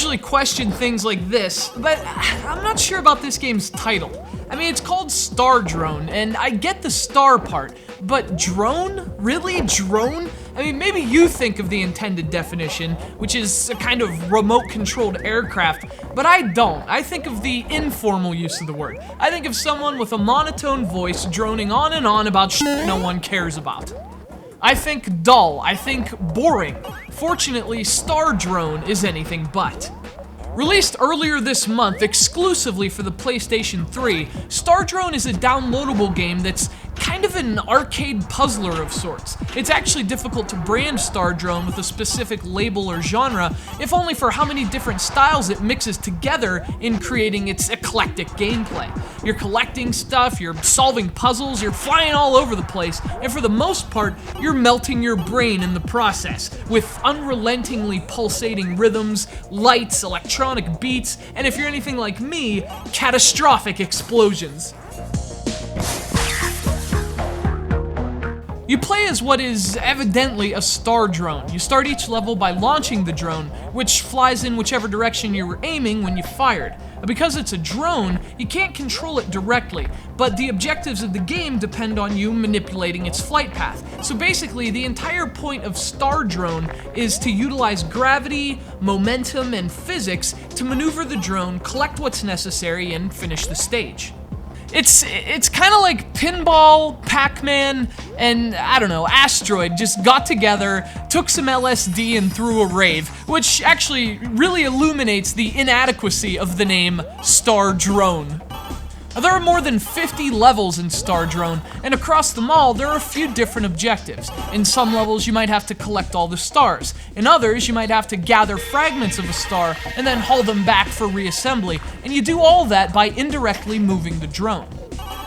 usually question things like this, but I'm not sure about this game's title. I mean, it's called StarDrone, and I get the star part, but drone? Really? Drone? I mean, maybe you think of the intended definition, which is a kind of remote-controlled aircraft, but I don't. I think of the informal use of the word. I think of someone with a monotone voice droning on and on about shit no one cares about. I think dull. I think boring. Fortunately, StarDrone is anything but. Released earlier this month exclusively for the PlayStation 3, StarDrone is a downloadable game that's kind of an arcade puzzler of sorts. It's actually difficult to brand StarDrone with a specific label or genre, if only for how many different styles it mixes together in creating its eclectic gameplay. You're collecting stuff, you're solving puzzles, you're flying all over the place, and for the most part, you're melting your brain in the process, with unrelentingly pulsating rhythms, lights, electronic beats, and if you're anything like me, catastrophic explosions. You play as what is evidently a star drone. You start each level by launching the drone, which flies in whichever direction you were aiming when you fired. Because it's a drone, you can't control it directly, but the objectives of the game depend on you manipulating its flight path. So basically, the entire point of StarDrone is to utilize gravity, momentum, and physics to maneuver the drone, collect what's necessary, and finish the stage. It's kind of like Pinball, Pac-Man, and I don't know, Asteroid just got together, took some LSD and threw a rave, which actually really illuminates the inadequacy of the name StarDrone. There are more than 50 levels in StarDrone, and across them all, there are a few different objectives. In some levels, you might have to collect all the stars. In others, you might have to gather fragments of a star and then haul them back for reassembly, and you do all that by indirectly moving the drone.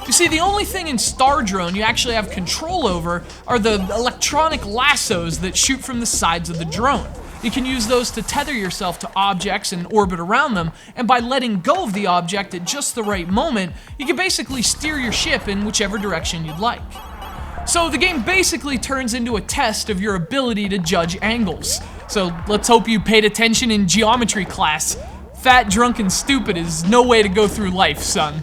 You see, the only thing in StarDrone you actually have control over are the electronic lassos that shoot from the sides of the drone. You can use those to tether yourself to objects and orbit around them, and by letting go of the object at just the right moment, you can basically steer your ship in whichever direction you'd like. So the game basically turns into a test of your ability to judge angles. So let's hope you paid attention in geometry class. Fat, drunk, and stupid is no way to go through life, son.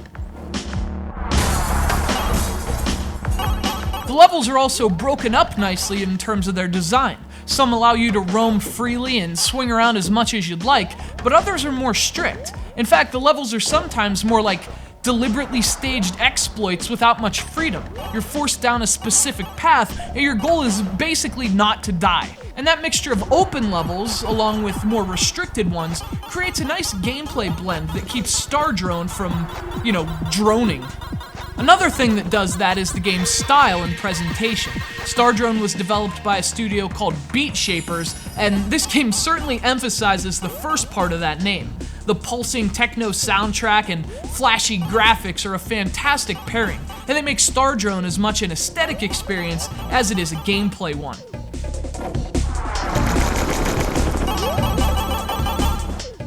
The levels are also broken up nicely in terms of their design. Some allow you to roam freely and swing around as much as you'd like, but others are more strict. In fact, the levels are sometimes more like deliberately staged exploits without much freedom. You're forced down a specific path, and your goal is basically not to die. And that mixture of open levels, along with more restricted ones, creates a nice gameplay blend that keeps StarDrone from, droning. Another thing that does that is the game's style and presentation. StarDrone was developed by a studio called Beat Shapers, and this game certainly emphasizes the first part of that name. The pulsing techno soundtrack and flashy graphics are a fantastic pairing, and they make StarDrone as much an aesthetic experience as it is a gameplay one.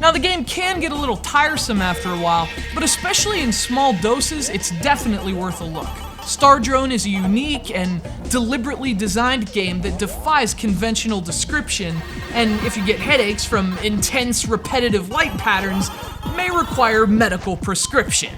Now, the game can get a little tiresome after a while, but especially in small doses, it's definitely worth a look. StarDrone is a unique and deliberately designed game that defies conventional description, and if you get headaches from intense, repetitive light patterns, may require medical prescription.